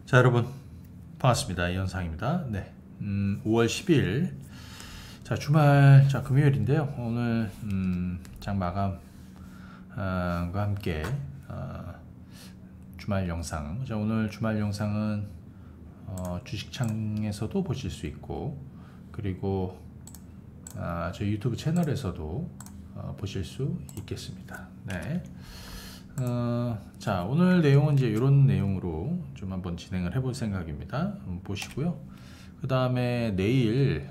자, 여러분 반갑습니다. 이현상입니다. 네, 5월 10일 자 주말 금요일인데요. 오늘 장 마감과 함께 주말 영상. 자, 오늘 주말 영상은 주식창에서도 보실 수 있고, 그리고 저희 유튜브 채널에서도 보실 수 있겠습니다. 네. 자, 오늘 내용은 이제 이런 내용으로 좀 한번 진행을 해볼 생각입니다. 보시고요. 그 다음에 내일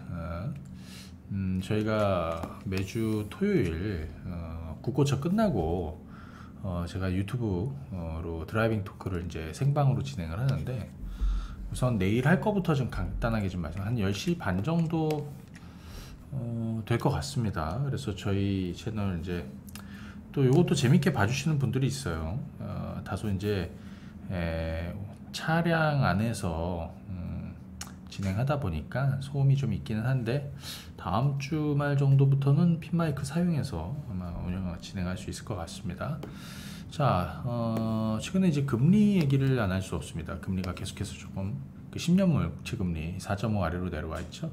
저희가 매주 토요일 국고차 끝나고 제가 유튜브로 드라이빙 토크를 이제 생방으로 진행을 하는데, 우선 내일 할 거부터 좀 간단하게 좀 말씀. 한 10시 반 정도 될 것 같습니다. 그래서 저희 채널 이제 또 이것도 재밌게 봐주시는 분들이 있어요. 다소 이제 차량 안에서 진행하다 보니까 소음이 좀 있기는 한데, 다음 주말 정도부터는 핀마이크 사용해서 아마 진행할 수 있을 것 같습니다. 자, 최근에 이제 금리 얘기를 안 할 수 없습니다. 금리가 계속해서 조금 10년물 국채 금리 4.5 아래로 내려와 있죠.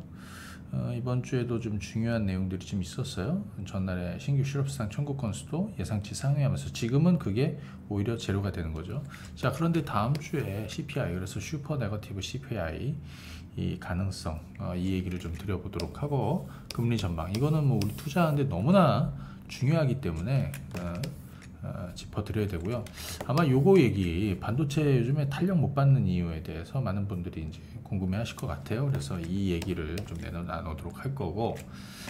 이번 주에도 좀 중요한 내용들이 좀 있었어요. 전날에 신규 실업수당 청구 건수도 예상치 상회하면서 지금은 그게 오히려 제로가 되는 거죠. 자, 그런데 다음 주에 CPI, 그래서 슈퍼 네거티브 CPI 이 가능성, 이 얘기를 좀 드려보도록 하고, 금리 전망, 이거는 뭐 우리 투자하는데 너무나 중요하기 때문에 짚어드려야 되고요. 아마 요거 얘기, 반도체 요즘에 탄력 못 받는 이유에 대해서 많은 분들이 이제 궁금해 하실 것 같아요. 그래서 이 얘기를 좀 나누도록 할 거고,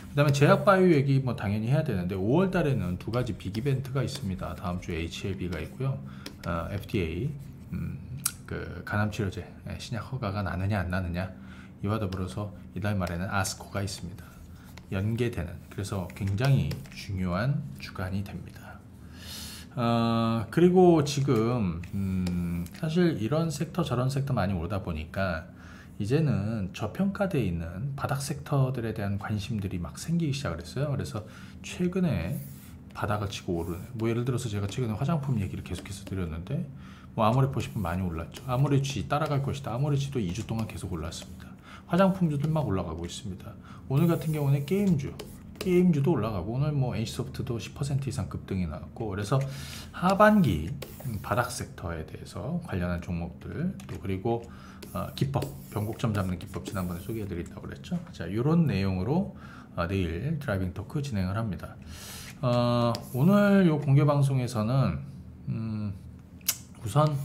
그 다음에 제약바이오 얘기 뭐 당연히 해야 되는데, 5월 달에는 두 가지 빅 이벤트가 있습니다. 다음 주에 HLB가 있고요. FDA, 그 간암치료제 신약 허가가 나느냐 안 나느냐, 이와 더불어서 이달 말에는 아스코가 있습니다. 연계되는, 그래서 굉장히 중요한 주간이 됩니다. 그리고 지금 사실 이런 섹터 저런 섹터 많이 오다 보니까 이제는 저평가되어 있는 바닥 섹터들에 대한 관심들이 막 생기기 시작을 했어요. 그래서 최근에 바닥을 치고 오르는, 뭐 예를 들어서 제가 최근에 화장품 얘기를 계속해서 드렸는데, 뭐 아모레80 많이 올랐죠. 아모레G 따라갈 것이다. 아모레G도 2주 동안 계속 올랐습니다. 화장품주들 막 올라가고 있습니다. 오늘 같은 경우는 게임주도 올라가고, 오늘 뭐 NC소프트도 10% 이상 급등이 나왔고, 그래서 하반기 바닥 섹터에 대해서 관련한 종목들, 또 그리고 기법, 변곡점 잡는 기법 지난번에 소개해드린다고 그랬죠. 자, 이런 내용으로 내일 드라이빙 토크 진행을 합니다. 오늘 요 공개 방송에서는 우선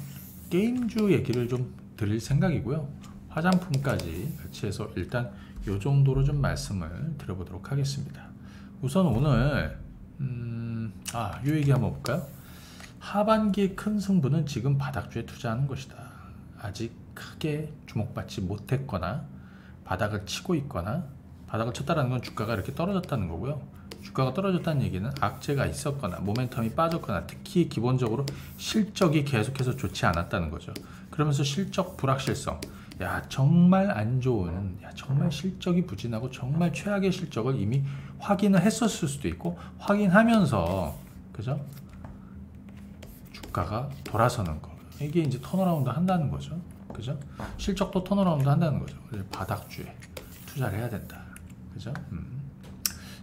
게임주 얘기를 좀 드릴 생각이고요. 화장품까지 같이 해서 일단 요 정도로 좀 말씀을 드려보도록 하겠습니다. 우선 오늘 요 얘기 한번 볼까요? 하반기의 큰 승부는 지금 바닥주에 투자하는 것이다. 아직 크게 주목받지 못했거나 바닥을 치고 있거나, 바닥을 쳤다는 건 주가가 이렇게 떨어졌다는 거고요. 주가가 떨어졌다는 얘기는 악재가 있었거나 모멘텀이 빠졌거나, 특히 기본적으로 실적이 계속해서 좋지 않았다는 거죠. 그러면서 실적 불확실성, 야 정말 안 좋은, 정말 실적이 부진하고 정말 최악의 실적을 이미 확인을 했었을 수도 있고, 확인하면서 그죠? 주가가 돌아서는 거, 이게 이제 턴어라운드 한다는 거죠. 그죠? 실적도 턴어라운드 한다는 거죠. 바닥주에 투자를 해야 된다. 그죠?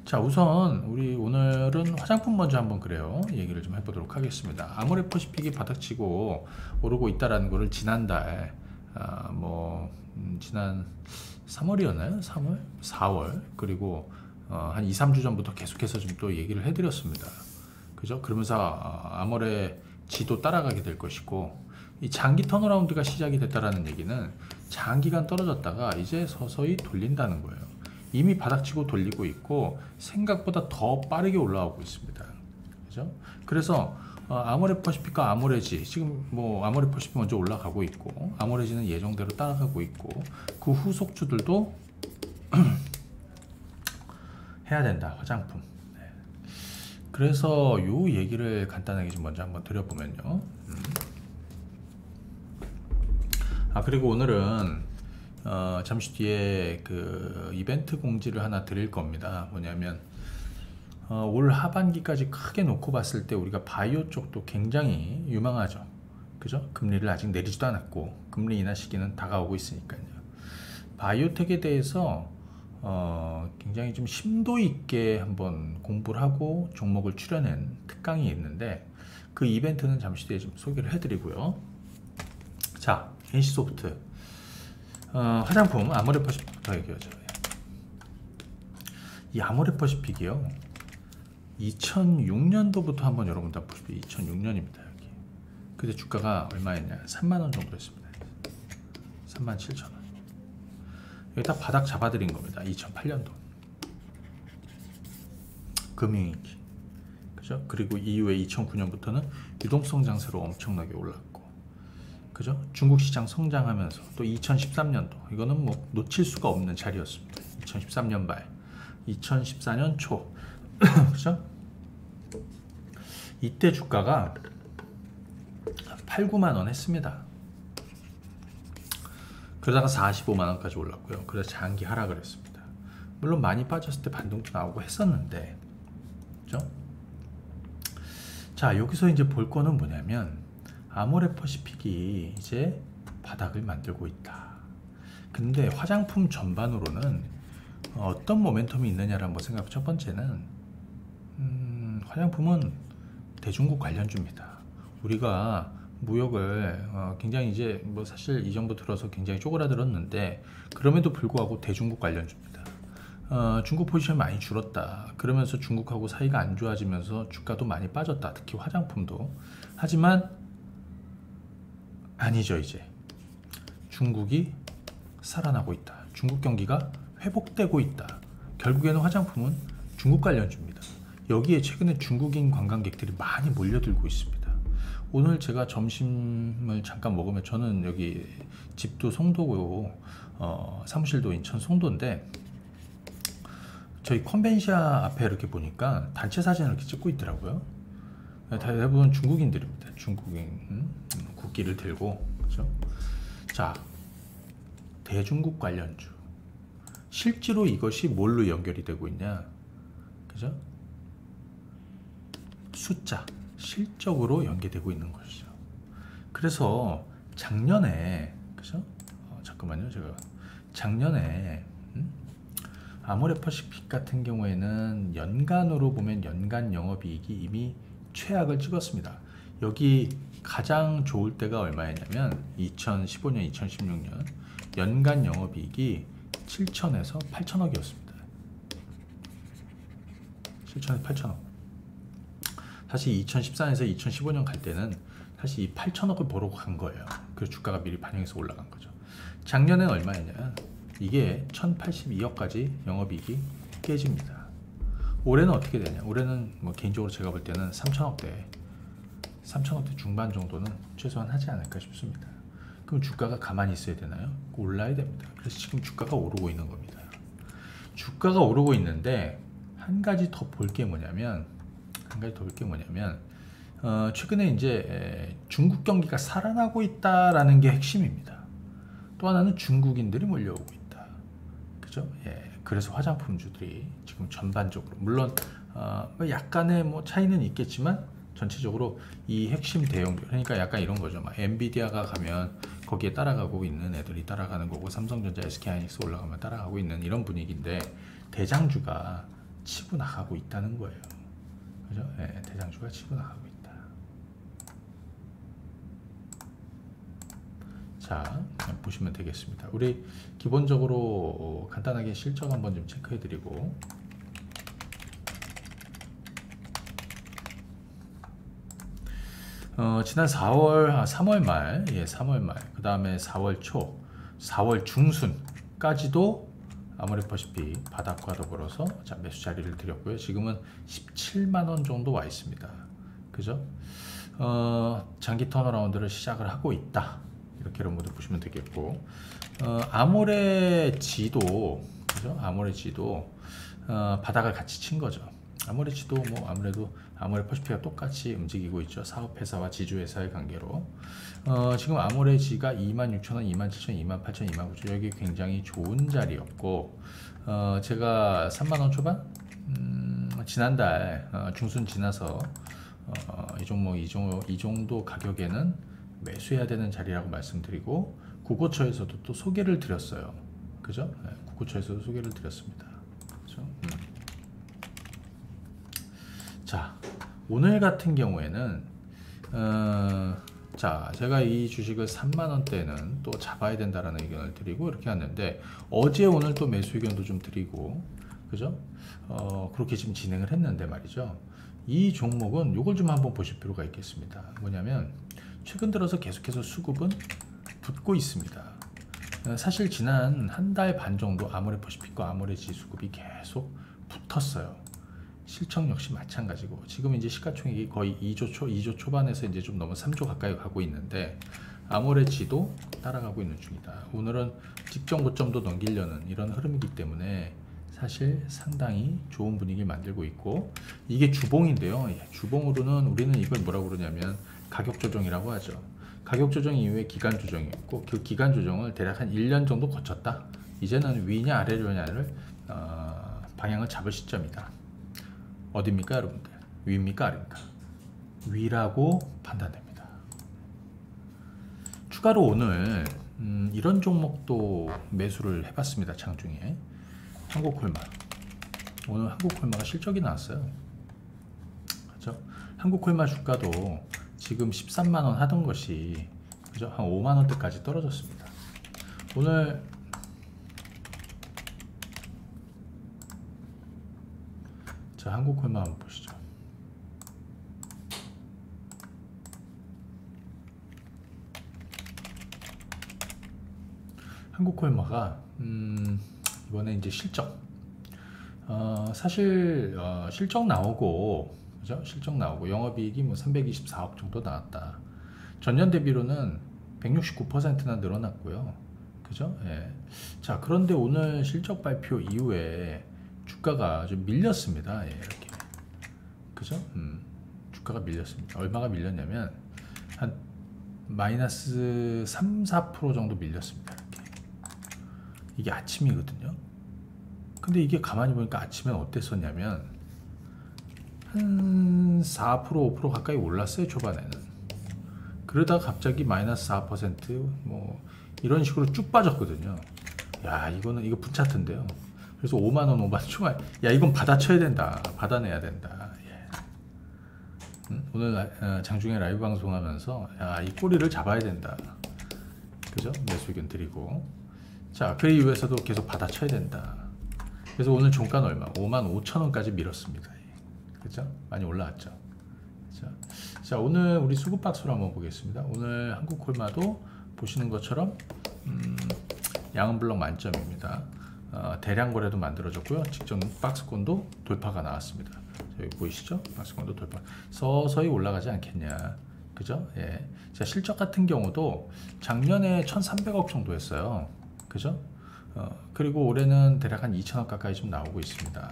자, 우선 우리 오늘은 화장품 먼저 한번 그래요 얘기를 좀 해보도록 하겠습니다. 아모레퍼시픽이 바닥치고 오르고 있다라는 거를 지난달 지난 3월이었나요? 3월? 4월, 그리고 한 2, 3주 전부터 계속해서 좀 또 얘기를 해드렸습니다. 그죠? 그러면서 아모레지도 따라가게 될 것이고, 이 장기 턴어라운드가 시작이 됐다라는 얘기는 장기간 떨어졌다가 이제 서서히 돌린다는 거예요. 이미 바닥치고 돌리고 있고, 생각보다 더 빠르게 올라오고 있습니다. 그죠? 그래서 아모레퍼시픽과 아모레지, 지금 뭐 아모레퍼시픽 먼저 올라가고 있고, 아모레지는 예정대로 따라가고 있고, 그 후속주들도 해야 된다. 화장품. 네. 그래서 요 얘기를 간단하게 좀 먼저 한번 드려보면요. 그리고 오늘은 잠시 뒤에 그 이벤트 공지를 하나 드릴 겁니다. 뭐냐면 올 하반기까지 크게 놓고 봤을 때 우리가 바이오 쪽도 굉장히 유망하죠. 그죠? 금리를 아직 내리지도 않았고 금리 인하 시기는 다가오고 있으니까요. 바이오텍에 대해서 굉장히 좀 심도 있게 한번 공부를 하고 종목을 추려낸 특강이 있는데 그 이벤트는 잠시 뒤에 좀 소개를 해드리고요. 자, NC소프트 화장품 아모레퍼시픽부터 얘기하죠. 이 아모레퍼시픽이요, 2006년도부터 한번 여러분들 보시면 2006년입니다. 여기 그때 주가가 얼마였냐, 3만원 정도 했습니다. 37,000원. 여기 다 바닥 잡아드린 겁니다. 2008년도 금융위기, 그죠? 그리고 이후에 2009년부터는 유동성 장세로 엄청나게 올랐고, 그죠? 중국 시장 성장하면서 또 2013년도, 이거는 뭐 놓칠 수가 없는 자리였습니다. 2013년 말, 2014년 초, 그죠? 이때 주가가 8, 9만 원 했습니다. 그러다가 45만 원까지 올랐고요. 그래서 장기 하락을 했습니다. 물론 많이 빠졌을 때 반등도 나오고 했었는데, 그죠? 자, 여기서 이제 볼 거는 뭐냐면 아모레퍼시픽이 이제 바닥을 만들고 있다. 근데 화장품 전반으로는 어떤 모멘텀이 있느냐를 한번 생각해. 첫 번째는 화장품은 대중국 관련주입니다. 우리가 무역을 굉장히 이제 뭐 사실 이전부 들어서 굉장히 쪼그라들었는데 그럼에도 불구하고 대중국 관련주입니다. 중국 포지션이 많이 줄었다. 그러면서 중국하고 사이가 안 좋아지면서 주가도 많이 빠졌다. 특히 화장품도. 하지만 아니죠. 이제 중국이 살아나고 있다. 중국 경기가 회복되고 있다. 결국에는 화장품은 중국 관련주입니다. 여기에 최근에 중국인 관광객들이 많이 몰려들고 있습니다. 오늘 제가 점심을 잠깐 먹으면, 저는 여기 집도 송도고 사무실도 인천 송도인데, 저희 컨벤시아 앞에 이렇게 보니까 단체 사진을 이렇게 찍고 있더라고요. 대부분 중국인들입니다. 중국인 국기를 들고, 그렇죠? 자, 대중국 관련주. 실제로 이것이 뭘로 연결이 되고 있냐, 그죠? 숫자, 실적으로 연계되고 있는 것이죠. 그래서 작년에, 그죠? 잠깐만요, 제가 작년에 아모레퍼시픽 같은 경우에는 연간으로 보면 연간 영업이익이 이미 최악을 찍었습니다. 여기 가장 좋을 때가 얼마였냐면 2015년, 2016년 연간 영업이익이 7천에서 8천억이었습니다. 7천에서 8천억. 사실 2014년에서 2015년 갈 때는 사실 이 8천억을 벌어 간 거예요. 그래서 주가가 미리 반영해서 올라간 거죠. 작년엔 얼마였냐면 이게 1082억까지 영업이익이 깨집니다. 올해는 어떻게 되냐? 올해는 뭐 개인적으로 제가 볼 때는 3천억대 중반 정도는 최소한 하지 않을까 싶습니다. 그럼 주가가 가만히 있어야 되나요? 올라야 됩니다. 그래서 지금 주가가 오르고 있는 겁니다. 주가가 오르고 있는데 한 가지 더 볼 게 뭐냐면, 최근에 이제 중국 경기가 살아나고 있다라는 게 핵심입니다. 또 하나는 중국인들이 몰려오고 있다. 그죠? 예. 그래서 화장품주들이 지금 전반적으로, 물론 약간의 뭐 차이는 있겠지만 전체적으로 이 핵심 대형주, 그러니까 약간 이런 거죠. 막 엔비디아가 가면 거기에 따라가고 있는 애들이 따라가는 거고, 삼성전자, SK하이닉스 올라가면 따라가고 있는 이런 분위기인데 대장주가 치고 나가고 있다는 거예요. 그죠? 예, 대장주가 치고 나가고 있다. 자, 보시면 되겠습니다. 우리 기본적으로 간단하게 실적 한번 좀 체크해 드리고, 지난 3월 말, 그 다음에 4월 초, 4월 중순까지도 아모레퍼시픽 바닥과 더불어서 매수 자리를 드렸고요. 지금은 17만원 정도 와 있습니다. 그죠? 장기 턴어라운드를 시작을 하고 있다. 이렇게 여러분들 보시면 되겠고, 아모레지도, 그죠? 아모레지도 바닥을 같이 친 거죠. 아모레지도 뭐 아무래도 아모레퍼시픽과 똑같이 움직이고 있죠. 사업회사와 지주회사의 관계로. 지금 아모레지가 26,000원, 27,000원, 28,000원, 29,000원, 여기 굉장히 좋은 자리였고, 제가 3만원 초반? 지난달 중순 지나서 이 종목, 이 정도 가격에는 매수해야 되는 자리라고 말씀드리고 국고처에서도 또 소개를 드렸어요. 그죠? 네, 국고처에서도 소개를 드렸습니다. 그죠? 자, 오늘 같은 경우에는 자, 제가 이 주식을 3만원대는 또 잡아야 된다라는 의견을 드리고 이렇게 하는데, 어제 오늘 또 매수 의견도 좀 드리고, 그죠? 그렇게 지금 진행을 했는데 말이죠. 이 종목은 요걸 좀 한번 보실 필요가 있겠습니다. 뭐냐면 최근 들어서 계속해서 수급은 붙고 있습니다. 사실 지난 한 달 반 정도 아모레퍼시픽과 아모레지 수급이 계속 붙었어요. 실적 역시 마찬가지고, 지금 이제 시가총액이 거의 2조 초반에서 이제 좀 넘어 3조 가까이 가고 있는데, 아모레지도 따라가고 있는 중이다. 오늘은 직전 고점도 넘기려는 이런 흐름이기 때문에 사실 상당히 좋은 분위기를 만들고 있고, 이게 주봉인데요. 주봉으로는 우리는 이걸 뭐라고 그러냐면 가격 조정이라고 하죠. 가격 조정 이후에 기간 조정이 있고, 그 기간 조정을 대략 한 1년 정도 거쳤다. 이제는 위냐 아래냐를 방향을 잡을 시점이다. 어디입니까 여러분들? 위입니까 아래입니까? 위라고 판단됩니다. 추가로 오늘 이런 종목도 매수를 해봤습니다. 장중에 한국콜마. 오늘 한국콜마가 실적이 나왔어요. 그죠? 한국콜마 주가도 지금 13만원 하던 것이, 그죠? 한 5만원대까지 떨어졌습니다. 오늘 자, 한국콜마 한번 보시죠. 한국콜마가 이번에 이제 실적, 사실 실적 나오고, 그죠? 실적 나오고 영업이익이 뭐 324억 정도 나왔다. 전년 대비로는 169%나 늘어났고요. 그죠? 예. 자, 그런데 오늘 실적 발표 이후에 주가가 좀 밀렸습니다. 예, 이렇게. 그죠? 주가가 밀렸습니다. 얼마가 밀렸냐면 한 마이너스 3, 4% 정도 밀렸습니다. 이렇게. 이게 아침이거든요. 근데 이게 가만히 보니까 아침엔 어땠었냐면 한 4%, 5% 가까이 올랐어요, 초반에는. 그러다가 갑자기 마이너스 4%뭐 이런 식으로 쭉 빠졌거든요. 야, 이거 분차트인데요. 그래서 5만원, 5만원 초반, 야, 이건 받아쳐야 된다, 받아내야 된다. 예. 오늘 장중에 라이브 방송하면서 야, 이 꼬리를 잡아야 된다, 그죠? 매수 의견 드리고, 자, 그 이후에서도 계속 받아쳐야 된다. 그래서 오늘 종가는 얼마? 55,000원까지 밀었습니다. 그죠? 많이 올라왔죠. 그죠? 자, 오늘 우리 수급 박스로 한번 보겠습니다. 오늘 한국콜마도 보시는 것처럼 양은 블럭 만점입니다. 대량 거래도 만들어졌고요. 직전 박스권도 돌파가 나왔습니다. 여기 보이시죠? 박스권도 돌파. 서서히 올라가지 않겠냐. 그죠? 예. 자, 실적 같은 경우도 작년에 1,300억 정도 했어요. 그죠? 그리고 올해는 대략 한 2,000억 가까이 좀 나오고 있습니다.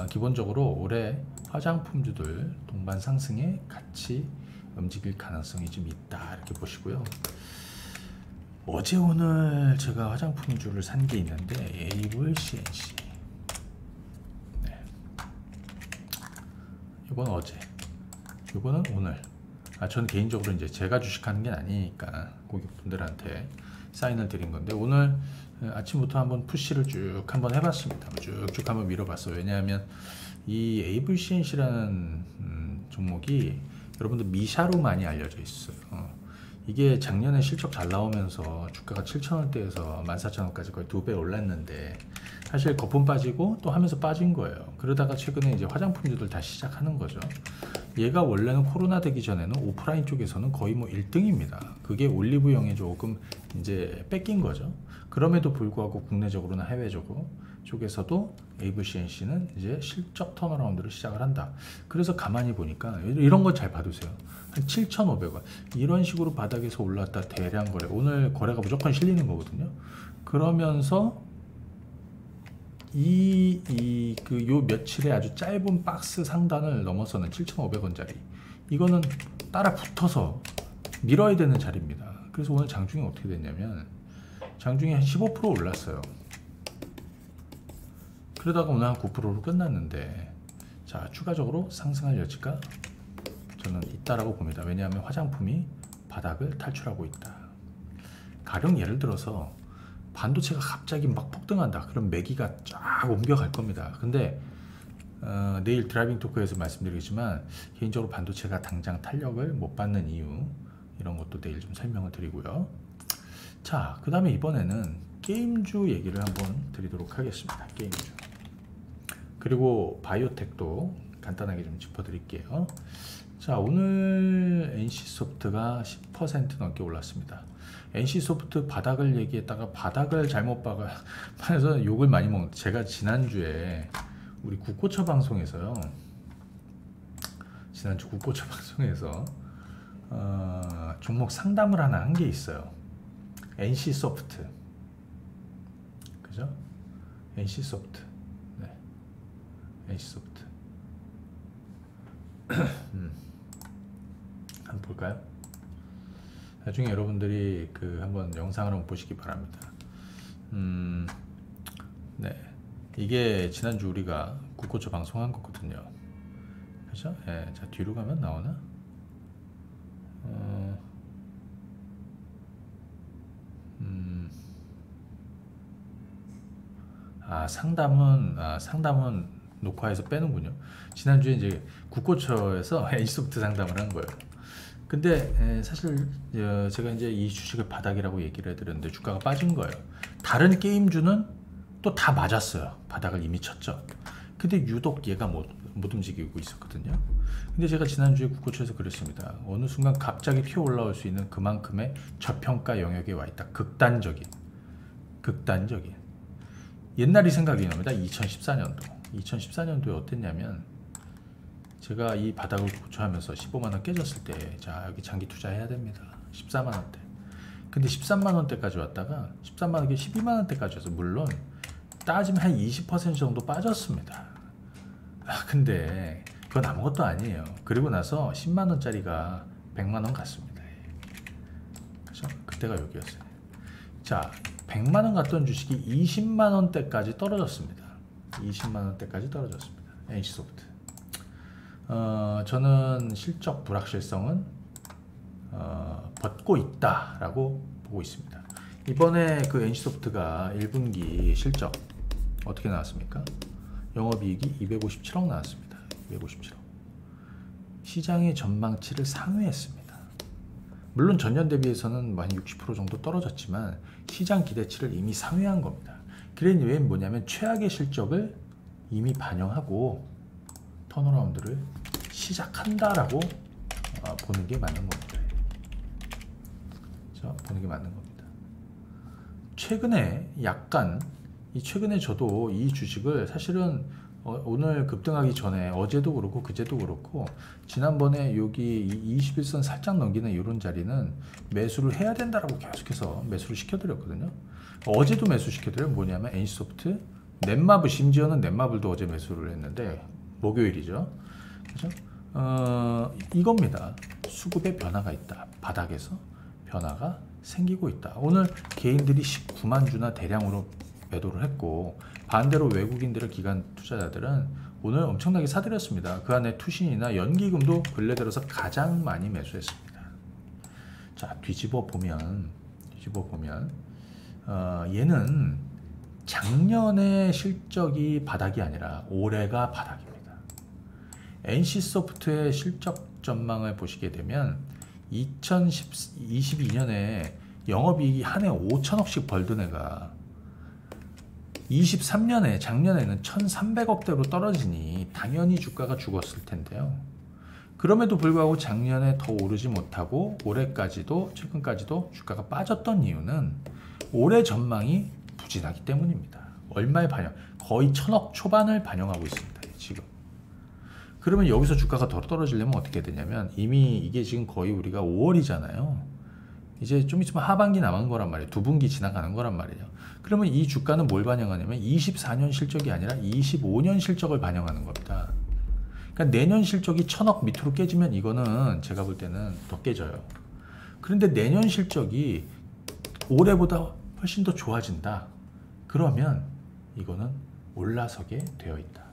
기본적으로 올해 화장품주들 동반 상승에 같이 움직일 가능성이 좀 있다, 이렇게 보시고요. 어제 오늘 제가 화장품주를 산 게 있는데, 에이블 CNC. 네. 이건 어제, 이거는 오늘. 저는 개인적으로 이제 제가 주식하는 게 아니니까 고객분들한테 사인을 드린 건데, 오늘 아침부터 한번 푸시를 쭉 한번 해봤습니다. 쭉쭉 한번 밀어봤어요. 왜냐하면 이 에이블 CNC라는 종목이 여러분들 미샤로 많이 알려져 있어요. 이게 작년에 실적 잘 나오면서 주가가 7,000원대에서 14,000원까지 거의 2배 올랐는데, 사실 거품 빠지고 또 하면서 빠진 거예요. 그러다가 최근에 이제 화장품주들 다시 시작하는 거죠. 얘가 원래는 코로나 되기 전에는 오프라인 쪽에서는 거의 뭐 1등입니다. 그게 올리브영에 조금 이제 뺏긴 거죠. 그럼에도 불구하고 국내적으로나 해외적으로 쪽에서도 에이블 CNC는 이제 실적 턴어라운드를 시작을 한다. 그래서 가만히 보니까 이런 거 잘 봐두세요. 한 7,500원 이런 식으로 바닥에서 올랐다 대량 거래, 오늘 거래가 무조건 실리는 거거든요. 그러면서 요 며칠에 아주 짧은 박스 상단을 넘어서는 7,500원짜리, 이거는 따라 붙어서 밀어야 되는 자리입니다. 그래서 오늘 장중에 어떻게 됐냐면 장중에 한 15% 올랐어요. 그러다가 오늘 한 9%로 끝났는데, 자, 추가적으로 상승할 여지가 저는 있다라고 봅니다. 왜냐하면 화장품이 바닥을 탈출하고 있다. 가령 예를 들어서 반도체가 갑자기 막 폭등한다. 그럼 매기가 쫙 옮겨갈 겁니다. 근데 내일 드라이빙 토크에서 말씀드리겠지만 개인적으로 반도체가 당장 탄력을 못 받는 이유, 이런 것도 내일 좀 설명을 드리고요. 자, 그 다음에 이번에는 게임주 얘기를 한번 드리도록 하겠습니다. 게임주. 그리고 바이오텍도 간단하게 좀 짚어드릴게요. 자, 오늘 NC소프트가 10% 넘게 올랐습니다. NC소프트 바닥을 얘기했다가 바닥을 잘못 봐서 욕을 많이 먹는, 제가 지난주에 우리 국고처 방송에서요, 지난주 국고처 방송에서 종목 상담을 하나 한 게 있어요. NC소프트, 그죠? NC소프트, 네, NC소프트. 한번 볼까요? 나중에 여러분들이 한번 영상을 한번 보시기 바랍니다. 네, 이게 지난주 우리가 국고처 방송한 거거든요. 그죠? 네, 자, 뒤로 가면 나오나? 상담은 녹화해서 빼는군요. 지난주에 이제 국고처에서 NC소프트 상담을 한 거예요. 근데 사실 제가 이제 이 주식을 바닥이라고 얘기를 해드렸는데 주가가 빠진 거예요. 다른 게임주는 또 다 맞았어요. 바닥을 이미 쳤죠. 근데 유독 얘가 못 움직이고 있었거든요. 근데 제가 지난주에 국고처에서 그랬습니다. 어느 순간 갑자기 튀어 올라올 수 있는 그만큼의 저평가 영역에 와 있다. 극단적인 옛날이 생각이 납니다. 2014년도에 어땠냐면, 제가 이 바닥을 고쳐하면서 15만원 깨졌을 때, 자, 여기 장기 투자해야 됩니다. 14만원대. 근데 13만원대까지 왔다가 13만원대 12만원대까지 와서, 물론 따지면 한 20% 정도 빠졌습니다. 근데 그건 아무것도 아니에요. 그리고 나서 10만원짜리가 100만원 갔습니다. 그죠? 그때가 여기였어요. 자, 100만원 갔던 주식이 20만원대까지 떨어졌습니다. 20만원대까지 떨어졌습니다. NC소프트. 저는 실적 불확실성은 벗고 있다라고 보고 있습니다. 이번에 그 NC소프트가 1분기 실적 어떻게 나왔습니까? 영업이익이 257억 나왔습니다. 257억. 시장의 전망치를 상회했습니다. 물론 전년 대비해서는 한 60% 정도 떨어졌지만 시장 기대치를 이미 상회한 겁니다. 그런 이유는 뭐냐면 최악의 실적을 이미 반영하고 턴어라운드를 시작한다라고 보는 게 맞는 겁니다. 그렇죠? 보는 게 맞는 겁니다. 최근에 저도 이 주식을 사실은 오늘 급등하기 전에 어제도 그렇고 그제도 그렇고 지난번에 여기 21선 살짝 넘기는 이런 자리는 매수를 해야 된다라고 계속해서 매수를 시켜드렸거든요. 어제도 매수 시켜드려요. 뭐냐면 NC소프트, 넷마블, 심지어는 넷마블도 어제 매수를 했는데 목요일이죠. 그죠? 이겁니다. 수급의 변화가 있다. 바닥에서 변화가 생기고 있다. 오늘 개인들이 19만 주나 대량으로 매도를 했고, 반대로 외국인들의 기관 투자자들은 오늘 엄청나게 사들였습니다. 그 안에 투신이나 연기금도 근래 들어서 가장 많이 매수했습니다. 자, 뒤집어 보면 얘는 작년의 실적이 바닥이 아니라 올해가 바닥입니다. NC소프트의 실적 전망을 보시게 되면 2022년에 영업이익이 한 해 5천억씩 벌던 애가 23년에 작년에는 1,300억대로 떨어지니 당연히 주가가 죽었을 텐데요. 그럼에도 불구하고 작년에 더 오르지 못하고 최근까지도 주가가 빠졌던 이유는 올해 전망이 부진하기 때문입니다. 얼마에 반영? 거의 1,000억 초반을 반영하고 있습니다. 지금. 그러면 여기서 주가가 더 떨어지려면 어떻게 되냐면, 이미 이게 지금 거의 우리가 5월이잖아요. 이제 좀 있으면 하반기 남은 거란 말이에요. 2분기 지나가는 거란 말이에요. 그러면 이 주가는 뭘 반영하냐면 24년 실적이 아니라 25년 실적을 반영하는 겁니다. 그러니까 내년 실적이 1,000억 밑으로 깨지면 이거는 제가 볼 때는 더 깨져요. 그런데 내년 실적이 올해보다 훨씬 더 좋아진다. 그러면 이거는 올라서게 되어 있다.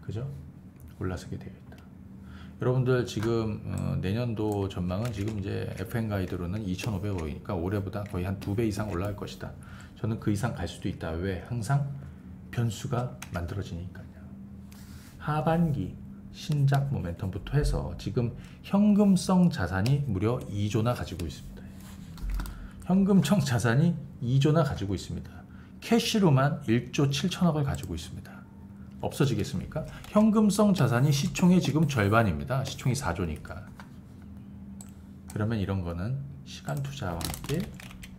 그죠? 올라서게 되어 있다. 여러분들 지금 내년도 전망은 지금 이제 FN 가이드로는 2,500억이니까 올해보다 거의 한 2배 이상 올라갈 것이다. 저는 그 이상 갈 수도 있다. 왜? 항상 변수가 만들어지니까요. 하반기 신작 모멘텀부터 해서 지금 현금성 자산이 무려 2조나 가지고 있습니다. 현금성 자산이 2조나 가지고 있습니다. 캐시로만 1조 7천억을 가지고 있습니다. 없어지겠습니까? 현금성 자산이 시총의 지금 절반입니다. 시총이 4조니까. 그러면 이런 거는 시간 투자와 함께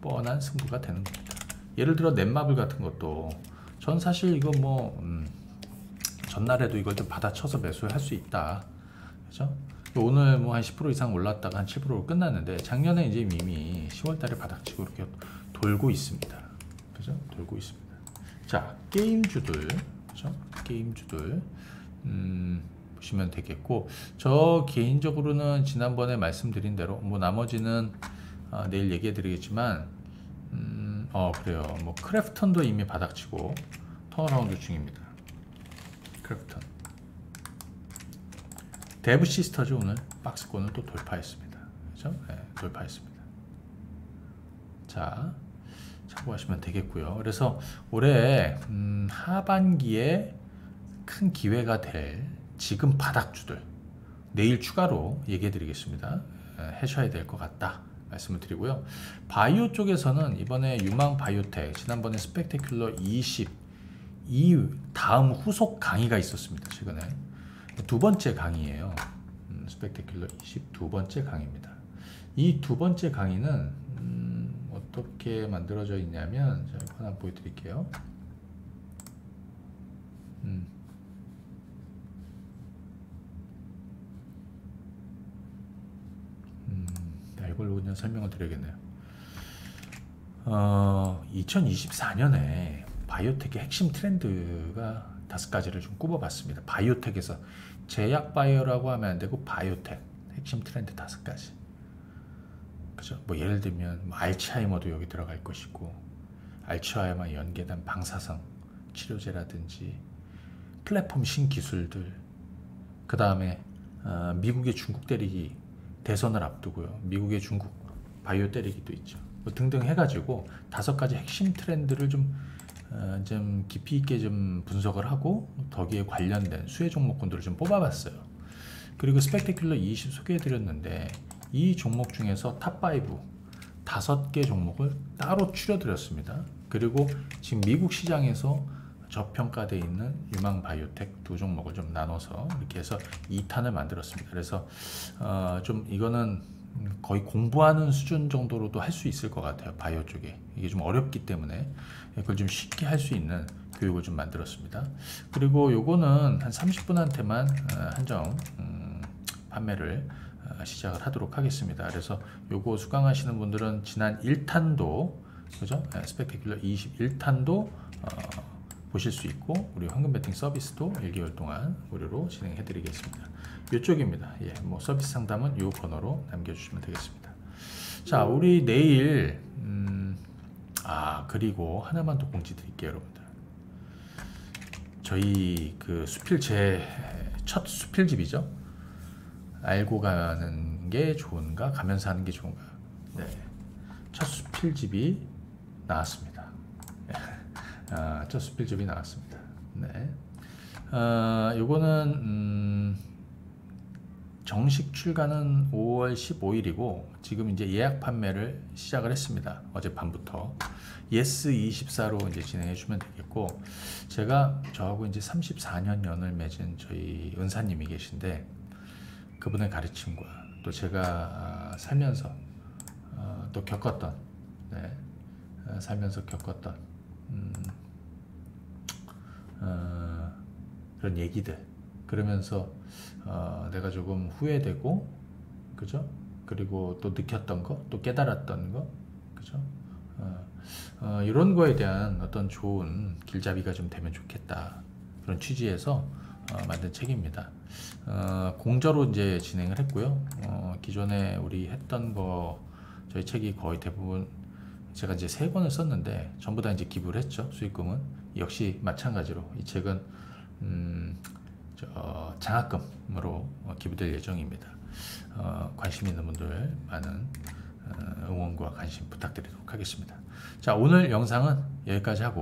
뻔한 승부가 되는 겁니다. 예를 들어 넷마블 같은 것도 전 사실 이거 뭐 전날에도 이걸 좀 받아쳐서 매수할 수 있다. 그죠? 오늘 뭐 한 10% 이상 올랐다가 한 7%로 끝났는데 작년에 이제 이미 10월 달에 바닥치고 이렇게 돌고 있습니다. 그죠? 돌고 있습니다. 자, 게임주들. 그죠? 게임주들. 보시면 되겠고, 저 개인적으로는 지난번에 말씀드린 대로 뭐 나머지는 내일 얘기해 드리겠지만 그래요. 뭐 크래프톤도 이미 바닥치고 턴어라운드 중입니다. 크래프톤. 데브 시스터즈 오늘 박스권을 또 돌파했습니다. 그죠? 네, 돌파했습니다. 자, 참고하시면 되겠고요. 그래서 올해 하반기에 큰 기회가 될 지금 바닥주들 내일 추가로 얘기해 드리겠습니다. 하셔야 될 것 같다 말씀을 드리고요. 바이오 쪽에서는 이번에 유망 바이오텍, 지난번에 스펙테큘러 20 이 다음 후속 강의가 있었습니다. 최근에 두 번째 강의예요. 스펙테큘러 20 두 번째 강의입니다. 이 두 번째 강의는 어떻게 만들어져 있냐면 제가 하나 보여드릴게요. 이걸로 그냥 설명을 드려야겠네요. 2024년에 바이오텍의 핵심 트렌드가 5가지를 좀 꼽아봤습니다. 바이오텍에서 제약 바이오라고 하면 안 되고 바이오텍 핵심 트렌드 5가지. 그죠? 뭐 예를 들면 뭐 알츠하이머도 여기 들어갈 것이고, 알츠하이머 연계된 방사성 치료제라든지 플랫폼 신기술들, 그 다음에 미국의 중국 때리기 대선을 앞두고요. 미국의 중국 바이오 때리기도 있죠. 뭐 등등 해가지고 5가지 핵심 트렌드를 좀 깊이 있게 좀 분석을 하고 거기에 관련된 수혜 종목군들을 좀 뽑아봤어요. 그리고 스펙테큘러 20 소개해드렸는데 이 종목 중에서 탑5 5개 종목을 따로 추려드렸습니다. 그리고 지금 미국 시장에서 저평가되어 있는 유망 바이오텍 두 종목을 좀 나눠서 이렇게 해서 2탄을 만들었습니다. 그래서 좀 이거는 거의 공부하는 수준 정도로도 할 수 있을 것 같아요. 바이오 쪽에 이게 좀 어렵기 때문에 그걸 좀 쉽게 할 수 있는 교육을 좀 만들었습니다. 그리고 요거는 한 30분한테만 한정 판매를 시작을 하도록 하겠습니다. 그래서 요거 수강하시는 분들은 지난 1탄도 그죠? 스펙테큘러 21탄도 보실 수 있고, 우리 황금 배팅 서비스도 1개월 동안 무료로 진행해 드리겠습니다. 이쪽입니다. 예, 뭐 서비스 상담은 이 번호로 남겨주시면 되겠습니다. 자, 우리 내일 그리고 하나만 더 공지 드릴게요, 여러분들. 저희 그 수필 제 첫 수필집이죠. 알고 가는 게 좋은가, 가면서 하는 게 좋은가. 네, 첫 수필집이 나왔습니다. 첫 수필집이 나왔습니다. 네, 요거는 정식 출간은 5월 15일이고 지금 이제 예약 판매를 시작을 했습니다. 어젯밤부터 예스24로 이제 진행해 주면 되겠고, 제가 저하고 이제 34년 연을 맺은 저희 은사님이 계신데 그분의 가르침과 또 제가 살면서 또 겪었던 살면서 겪었던 그런 얘기들, 그러면서 내가 조금 후회되고, 그죠? 그리고 또 느꼈던 거, 또 깨달았던 거, 그죠? 이런 거에 대한 어떤 좋은 길잡이가 좀 되면 좋겠다, 그런 취지에서 만든 책입니다. 공저로 이제 진행을 했고요. 기존에 우리 했던 거 저희 책이 거의 대부분 제가 이제 3권을 썼는데 전부 다 이제 기부를 했죠. 수익금은 역시 마찬가지로 이 책은 장학금으로 기부될 예정입니다. 관심 있는 분들 많은 응원과 관심 부탁드리도록 하겠습니다. 자, 오늘 영상은 여기까지 하고